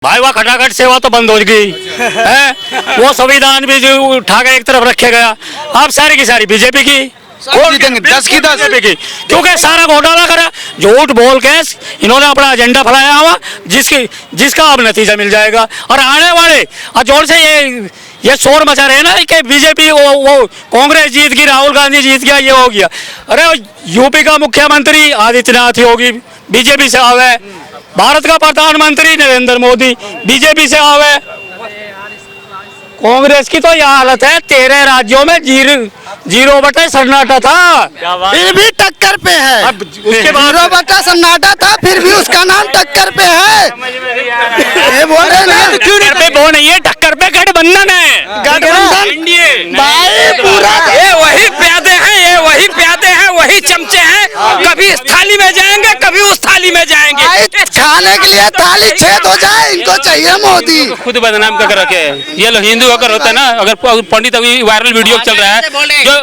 भाई वह खटाखट सेवा तो बंद हो गई है। वो संविधान भी जो उठा के एक तरफ रखे गया, अब सारी की सारी बीजेपी की, 10 की 10 बीजेपी की, क्योंकि सारा घोटाला करा, झूठ बोल के इन्होंने अपना एजेंडा फैलाया हुआ, जिसका अब नतीजा मिल जाएगा। और आने वाले जोर से ये शोर मचा रहे हैं ना कि बीजेपी वो कांग्रेस जीत गई, राहुल गांधी जीत गया, ये हो गया। अरे यूपी का मुख्यमंत्री आदित्यनाथ योगी बीजेपी से आवे, भारत का प्रधानमंत्री नरेंद्र मोदी बीजेपी से आवे। कांग्रेस की तो यह हालत है, 13 राज्यों में 0 सन्नाटा था, फिर भी टक्कर पे है। अब उसके बाद 0 सन्नाटा था, फिर भी उसका नाम टक्कर पे है। ये बोल रहे ना, टक्कर पे वो नहीं है, टक्कर पे गठबंधन है, गठबंधन भाई पूरा। ये वही प्यादे हैं, ये वही प्यादे हैं, वही चमचे हैं, कभी इस थाली में जाएंगे, कभी उस थाली में जाएंगे। खाने के लिए थाली छेद हो जाए, इनको चाहिए मोदी। खुद बदनाम कर रखे ये लोग। हिंदू अगर होता है ना, अगर पंडित अभी वायरल वीडियो चल रहा है जो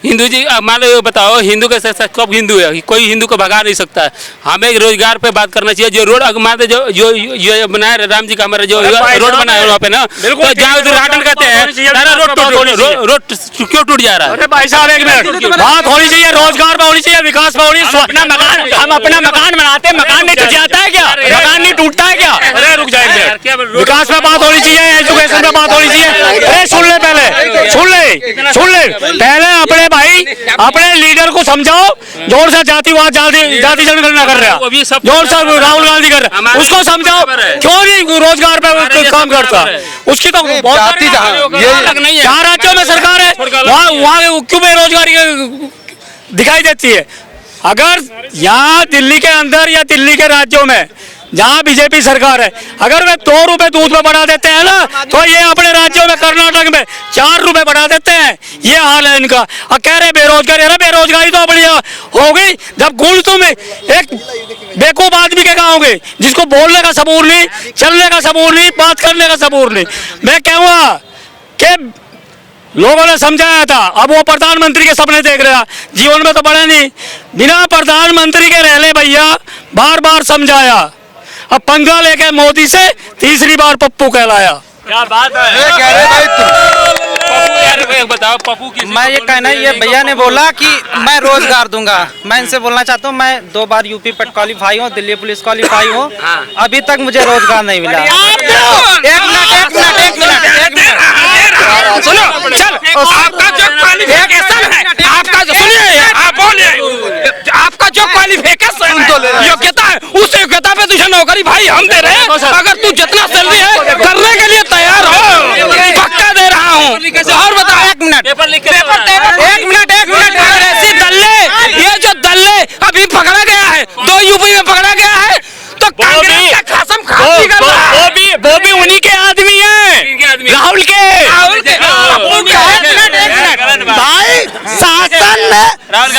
हिंदू जी, मान लो बताओ हिंदू के साथ कब हिंदू है, कोई हिंदू को भगा नहीं सकता है। हमें रोजगार पे बात करना चाहिए। जो रोड मान जो बनाया राम जी का, हमारा जो रोड बनाया वहाँ पे ना, तो जहाँ उद्घाटन करते हैं रोड क्यों टूट जा रहा है? अरे भाई साहब एक मिनट, बात होनी चाहिए, रोजगार पे होनी चाहिए, विकास पे होनी चाहिए। अपना मकान, हम अपना मकान बनाते हैं, मकान नहीं टूट जाता है क्या? मकान नहीं टूटता है क्या? अरे रुक जाएंगे, विकास पे बात होनी चाहिए, एजुकेशन पे बात होनी चाहिए। अरे सुन ले पहले, सुन ले पहले अपने अपने लीडर को समझाओ। जोर से जातिवाद जाति जनगणना कर रहा है, जोर से राहुल गांधी कर रहा है, उसको समझाओ क्यों नहीं रोजगार पे काम करता। उसकी तो बहुत 4 राज्यों में सरकार है, वहाँ क्यों बेरोजगारी दिखाई देती है? अगर यहाँ दिल्ली के अंदर या दिल्ली के राज्यों में जहाँ बीजेपी सरकार है, अगर वे 2 रुपए दूध में बढ़ा देते हैं ना, तो ये अपने राज्यों में कर्नाटक में 4 रुपए बढ़ा देते हैं। ये हाल है इनका। और कह रहे बेरोजगारी, अरे बेरोजगारी तो अपनी हो गई जब गुण तुम एक बेवकूफ आदमी के कहोगे, जिसको बोलने का सबूर नहीं, चलने का सबूर नहीं, बात करने का सबूर नहीं। मैं कहूँगा कि लोगों ने समझाया था, अब वो प्रधानमंत्री के सपने देख रहा, जीवन में तो बढ़े नहीं। बिना प्रधानमंत्री के रह ले भैया, बार बार समझाया, अब पंगा लेके मोदी से तीसरी बार पप्पू कहलाया। क्या बात है? ये कह रहे भाई बताओ पप्पू की। मैं ये कहना, ये भैया ने बोला कि मैं रोजगार दूंगा। मैं इनसे बोलना चाहता हूँ, मैं 2 बार यूपी पेट क्वालिफाई हूँ, दिल्ली पुलिस क्वालिफाई हूँ, अभी तक मुझे रोजगार नहीं मिला। एक मिनट सुनो, चल आपका जो क्वालिफिकेशन है, आपका जो सुनिए, आप बोलिए, आपका जो क्वालिफिकेशन योग्यता है, उस योग्यता पे तुझे नौकरी भाई हम दे रहे हैं। अगर तू जितना सैलरी है करने के लिए तैयार हो, पक्का दे रहा हूँ। और बताओ, एक मिनट, कांग्रेसी दल्ले, ये जो दल्ले अभी पकड़ा गया है, 2 यूपी में पकड़ा गया है, तो कांग्रेस का कसम खाती कर रहा है। वो भी उन्हीं के आदमी हैं, राहुल के। भाई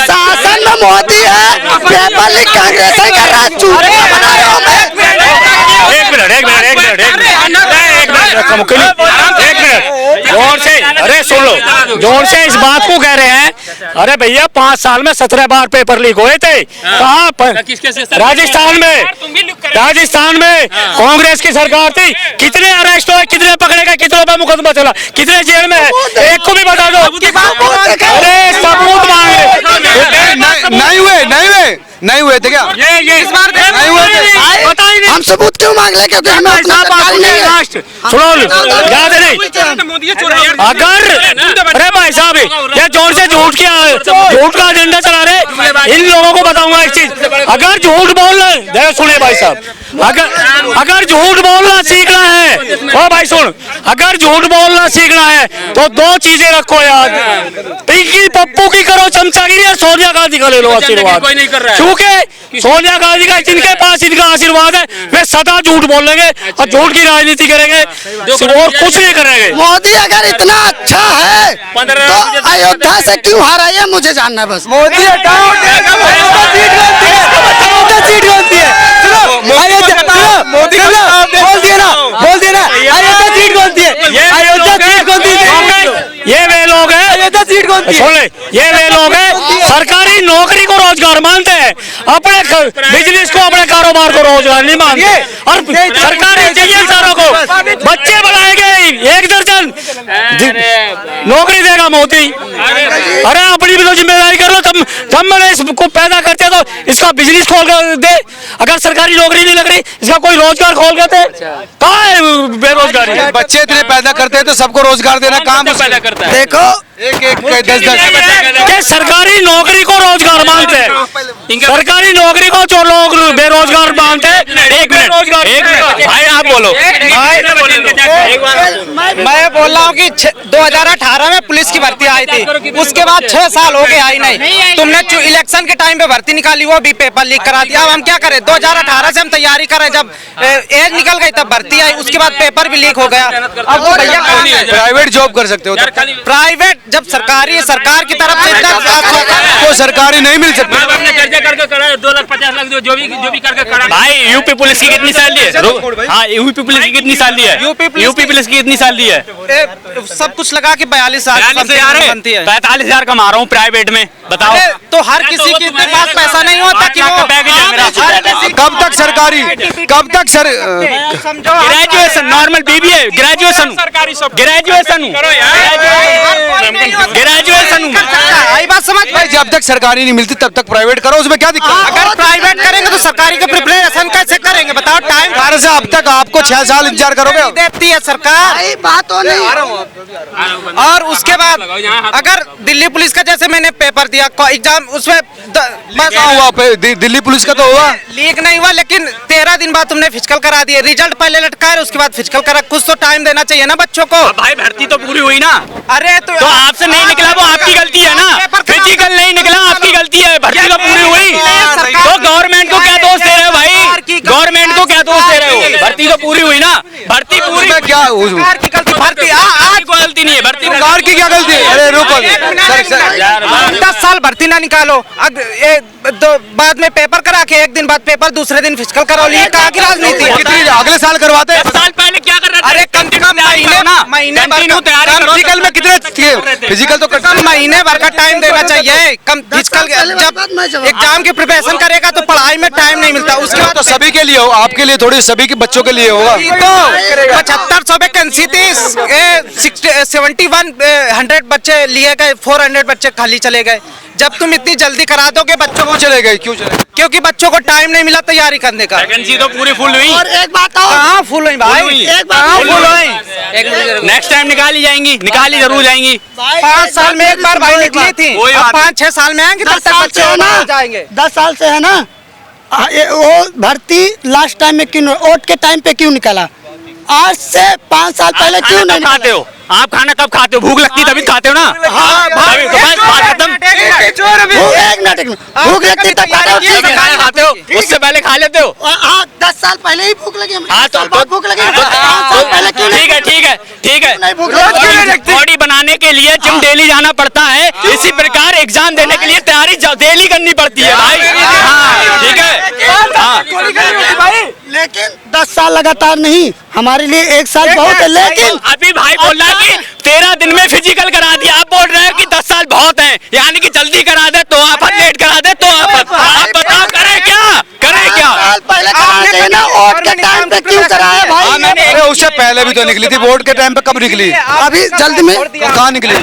शासन में मोदी है, पेपर लीक कांग्रेस ही कर रहा है, चूतिया बना रहे हो। एक मिनट जोर से, अरे सुन लो, जोर से इस बात को कह रहे हैं। अरे भैया 5 साल में 17 बार पेपर लीक हुए थे। कहाँ? राजस्थान में कांग्रेस की सरकार थी। कितने अरेस्ट हुए, कितने पकड़े गए, कितनों पर मुकदमा चला, कितने जेल में है, एक को भी बता दो। अरे सबूत मांगे, नहीं हुए थे क्या? ये इस बार नहीं हुए थे। पता ही नहीं। हम सबूत क्यों मांग ले? क्योंकि हमें अपना सरकार नहीं है। सुनो, याद नहीं अगर, अरे भाई साहब ये जोर से झूठ का एजेंडा चला रहे। इन लोगों को बताऊंगा एक चीज, अगर झूठ बोलना, देखो सुनिए भाई साहब, अगर झूठ बोलना सीखना है, ओ भाई सुन, अगर झूठ बोलना सीखना है तो 2 चीजें रखो याद। पिंकी पप्पू की करो चमचागिरी, और सोनिया गांधी का ले लो आशीर्वाद। क्योंकि सोनिया गांधी का, जिनके पास इनका आशीर्वाद है, वे सदा झूठ बोलेंगे और झूठ की राजनीति करेंगे और कुछ नहीं करेंगे। मोदी अगर इतना अच्छा है तो अयोध्या से क्यों हारा, ये मुझे जानना है बस। मोदी सीट गलती है, मोदी बोल दिया ना, अयोध्या सीट गलती है, अयोध्या सीट गलती है। ये वे लोग हैं, ये वे लोग हैं सरकारी नौकरी को रोजगार मानते हैं, अपने बिजनेस को, अपने कारोबार कारोबार को रोजगार नहीं मानते, और सरकारी चाहिए सारों को, बच्चे बढ़ाएंगे 1 दर्जन नौकरी देगा मोदी। अरे अपनी भी तो जिम्मेदारी कर लो, तब मैंने इसको पैदा करते तो इसका बिजनेस खोल कर दे। अगर सरकारी नौकरी नहीं लग रही, इसका कोई रोजगार खोल के दे। कहाँ है बेरोजगारी? बच्चे इतने पैदा करते हैं तो सबको रोजगार देना काम पैदा करता है। देखो एक 10 सरकारी नौकरी को रोजगार मानते हैं, सरकारी नौकरी को जो लोग बेरोजगार मानते हैं। एक मिनट भाई आप बोलो। मैं बोल रहा हूँ कि 2018 में पुलिस की भर्ती आई थी, उसके बाद 6 साल हो गए आई नहीं। तुमने इलेक्शन के टाइम पे भर्ती निकाली, वो भी पेपर लीक करा दिया। अब हम क्या करें? 2018 से हम तैयारी कर रहे, जब एज निकल गई तब भर्ती आई, उसके बाद पेपर भी लीक हो गया। अब वो भैया प्राइवेट जॉब कर सकते हो, प्राइवेट जब सरकारी सरकार की तरफ से तो सरकारी नहीं मिल सकती। करके करा 2,50,000 जो भी करके करा। भाई यूपी पुलिस की कितनी सैलरी है? हाँ यूपी पुलिस की कितनी सैलरी है? यूपी पुलिस की कितनी सैलरी है? सब कुछ लगा के 42,000 बनती है। 45,000 कमा रहा हूँ प्राइवेट में, बताओ। तो हर किसी के पास पैसा नहीं होता कि वो कब तक सरकारी, कब तक sir graduation normal BBA graduation I बात समझ। भाई जब तक सरकारी नहीं मिलती तब तक प्राइवेट करो, उसमें क्या दिक्कत? अगर प्राइवेट करेंगे तो सरकारी का प्रिपरेशन कैसे करेंगे? बताओ। टाइम अठारह से अब तक आपको 6 साल इंतजार करोगे। देती है सरकार, बात हो नहीं। और उसके बाद अगर दिल्ली पुलिस का जैसे मैंने पेपर दिया एग्जाम, उसमें बस हुआ दिल्ली पुलिस का तो हुआ, लीक नहीं हुआ, लेकिन 13 दिन बाद तुमने फिजिकल करा दिए। रिजल्ट पहले लटका है, उसके बाद फिजिकल करा। कुछ तो टाइम देना चाहिए ना बच्चों को। भाई भर्ती तो पूरी हुई ना। अरे तो आपसे नहीं निकला वो आपकी गलती है ना, फिजिकल नहीं निकला आपकी गलती है। भर्ती तो पूरी हुई, तो गवर्नमेंट को क्या दोष दे रहे हो भाई? गवर्नमेंट को क्या दोष दे रहे हो? भर्ती तो पूरी हुई ना, भर्ती पूरी क्या भर्ती आज कोई गलती नहीं है, भर्ती सरकार की क्या गलती है? अरे रुको 10 साल भर्ती ना निकालो, बाद में पेपर करा के 1 दिन बाद पेपर, दूसरे दिन फिजिकल कराओ। ये कहाँ की राजनीति है? कितनी अगले साल करवाते हैं? 10 साल पहले क्या कर रहे थे? अरे कम से कम महीने फिजिकल में कितने फिजिकल तो महीने भर का टाइम देना चाहिए। कम फिजिकल जब एग्जाम की प्रिपरेशन करेगा तो पढ़ाई में टाइम नहीं मिलता। उसके बाद तो सभी के लिए हो, आपके लिए थोड़ी, सभी के बच्चों के लिए होगा। तो 7500 वैकेंसी थी, 100 बच्चे लिए गए, 400 बच्चे खाली चले गए। जब तुम इतनी जल्दी करा दोगे बच्चों को, चले गए क्यों चले? क्योंकि बच्चों को टाइम नहीं मिला तैयारी करने का। वैकेंसी तो पूरी फुल हुई। और एक बात और, कहाँ फुल हुई भाई? कहाँ फुल हुई? नेक्स्ट टाइम निकाली जाएंगी, निकाली जरूर जाएंगी। 5 साल में एक बार भाई निकली थी, 5-6 साल में आएंगे, तब तक बच्चे हो जाएंगे। 10 साल से है ना। वो भर्ती लास्ट टाइम में क्यों, वोट के टाइम पे क्यों निकाला? आज से 5 साल पहले क्यों नहीं खाते हो? आप खाना कब खाते हो? भूख लगती तभी खाते हो ना। तभी तो बस बात खत्म। एक मिनट भूख लगती तब खाते हो, उससे पहले खा लेते हो। 10 साल पहले ही भूख लगी। हाँ तो भूख लगी। ठीक है। बॉडी बनाने के लिए जिम डेली जाना पड़ता है, इसी प्रकार एग्जाम देने के लिए तैयारी डेली करनी पड़ती है भाई। हाँ ठीक है। लेकिन 10 साल लगातार नहीं, हमारे लिए 1 साल बहुत है। लेकिन अभी भाई बोल रहा है कि 13 दिन में फिजिकल करा दिया, आप बोल रहे हैं कि 10 साल बहुत हैं, यानी कि जल्दी करा दे तो आप, लेट करा दे तो आप बताओ करें क्या? पहले कराते ना, वोट के टाइम पे क्यों कराया भाई? अरे उससे पहले भी तो निकली थी, वोट के टाइम पे कब निकली? अभी जल्दी में कहाँ निकली?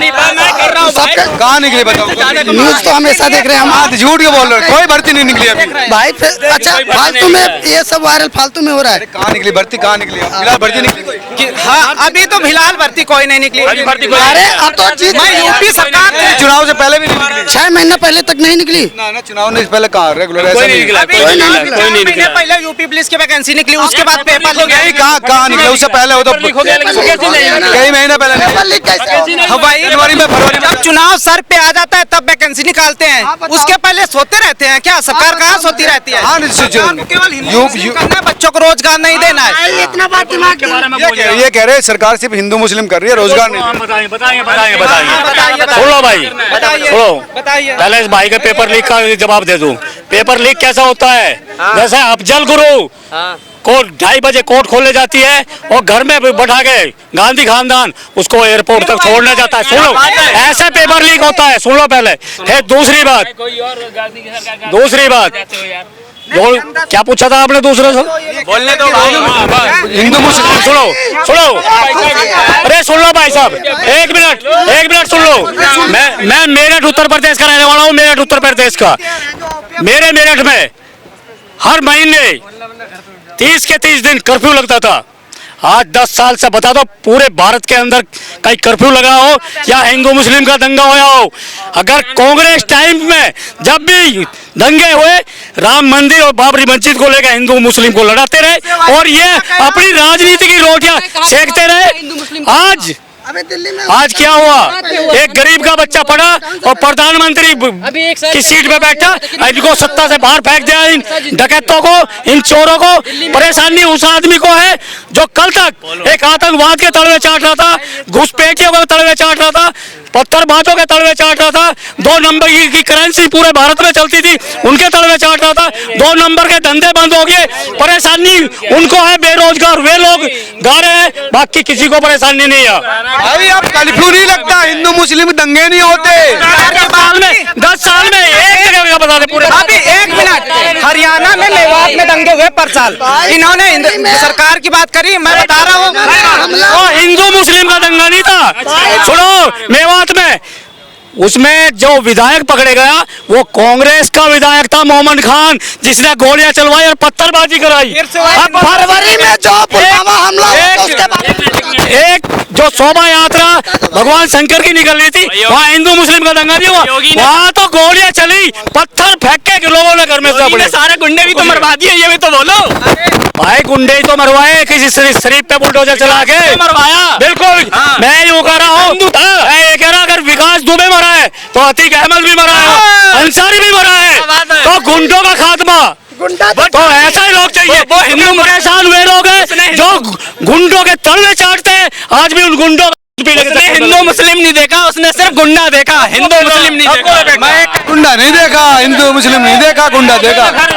कहाँ निकली बताओ? न्यूज तो हमेशा देख रहे हैं हम। हाँ झूठ क्यों बोल रहे हो? कोई भर्ती नहीं निकली अभी भाई अच्छा फालतू में ये सब वायरल फालतू में हो रहा है। कहाँ निकली भर्ती? कहाँ निकली? फिलहाल भर्ती निकली? हाँ अभी तो फिलहाल भर्ती कोई नहीं निकली। अरे अब तो मैं यूपी सरकार ने चुनाव से पहले भी नहीं निकली। 6 महीने पहले तक नहीं निकली ना चुनाव ने पहले कहाँ रेगुलर ऐसा नहीं निकला, कोई नहीं निकला। पहले यूपी पुलिस की वैकेंसी निकली, उसके बाद पेपर लीक नहीं। कहाँ निकले? उससे पहले हो तो कई महीने पहले जनवरी में, फरवरी में। जब चुनाव सर पे आ जाता है तब वैकेंसी निकालते हैं, उसके पहले सोते रहते हैं क्या? सरकार कहाँ सोती रहती है? केवल हिंदू करना है, बच्चों को रोजगार नहीं देना है। इतना बात दिमाग ये कह रहे हैं सरकार सिर्फ हिंदू मुस्लिम कर रही है, रोजगार नहीं। बताइए सुनो भाई, सुनो बताइए। पहले इस भाई के पेपर लीक का जवाब दे दूं। पेपर लीक कैसा होता है? जैसे अफजल गुरु कोर्ट 2:30 बजे कोर्ट खोलने जाती है और घर में बैठा के गांधी खानदान उसको एयरपोर्ट तक छोड़ने जाता है। सुनो, ऐसा पेपर लीक होता है। सुन लो पहले। फिर दूसरी बात क्या पूछा था आपने दूसरे से? बोलने दो हिंदू मुस्लिम सुनो सुनो, अरे सुन लो भाई साहब, एक मिनट सुन लो। मैं मेरठ उत्तर प्रदेश का रहने वाला हूँ, मेरठ उत्तर प्रदेश का। मेरे मेरठ में हर महीने 30 के 30 दिन कर्फ्यू लगता था। आज 10 साल से बता दो पूरे भारत के अंदर कहीं कर्फ्यू लगा हो या हिंदू मुस्लिम का दंगा होया हो। अगर कांग्रेस टाइम में जब भी दंगे हुए, राम मंदिर और बाबरी मस्जिद को लेकर हिंदू मुस्लिम को लड़ाते रहे और ये अपनी राजनीति की रोटियां सेकते रहे। आज क्या हुआ? एक गरीब का बच्चा पड़ा और प्रधानमंत्री की सीट पे बैठा, इनको सत्ता से बाहर फेंक दिया। इन डकैतों को, इन चोरों को परेशानी उस आदमी को है जो कल तक एक आतंकवाद के तलवे चाट रहा था, घुसपैठियों के तलवे चाट रहा था, पत्थरबाजों के तलवे चाट रहा था, 2 नंबर की करेंसी पूरे भारत में चलती थी उनके तलवे चाट रहा था। 2 नंबर के धंधे बंद हो गए, परेशानी उनको है, बेरोजगार वे लोग गा रहे हैं, बाकी किसी को परेशानी नहीं है। भाई अब कर्फ्यू नहीं लगता, हिंदू मुस्लिम दंगे नहीं होते। 10 साल में एक जगह का बता दे पूरे। अभी 1 मिनट, हरियाणा में मेवात में दंगे हुए पर साल, इन्होंने सरकार की बात करी, मैं बता रहा हूँ हिंदू मुस्लिम का दंगा नहीं था। सुनो, मेवात में उसमें जो विधायक पकड़े गया वो कांग्रेस का विधायक था, मोहम्मद खान, जिसने गोलियां चलवाई और पत्थरबाजी कराई। अब फरवरी में जो पुलवामा हमला हुआ था, उसके बाद एक जो शोभा यात्रा भगवान शंकर की निकल रही थी, वहाँ हिंदू मुस्लिम का दंगा नहीं हुआ, वहाँ तो गोलियां चली, पत्थर फेंके के लोगों ने घर में से अपने। सारे गुंडे भी तो मरवा दिए, ये भी तो बोलो। भाई गुंडे ही तो मरवाए, किसी शरीफ पे बुलडोजर चला के मरवाया। बिल्कुल, मैं यूँ कह रहा हूँ, मैं ये कह रहा अगर विकास दुबे मरा है तो अतीक अहमद भी मरा है, अंसारी भी मरा है, तो गुंडों का खात्मा तो ऐसा ही लोग चाहिए। वो हिंदू परेशान हुए लोग हैं जो गुंडों के तलवे चाटते हैं, आज भी उन गुंडों हिंदू मुस्लिम नहीं देखा, उसने सिर्फ गुंडा देखा, हिंदू मुस्लिम नहीं देखा। मैं गुंडा नहीं देखा, हिंदू मुस्लिम नहीं देखा, गुंडा देखा।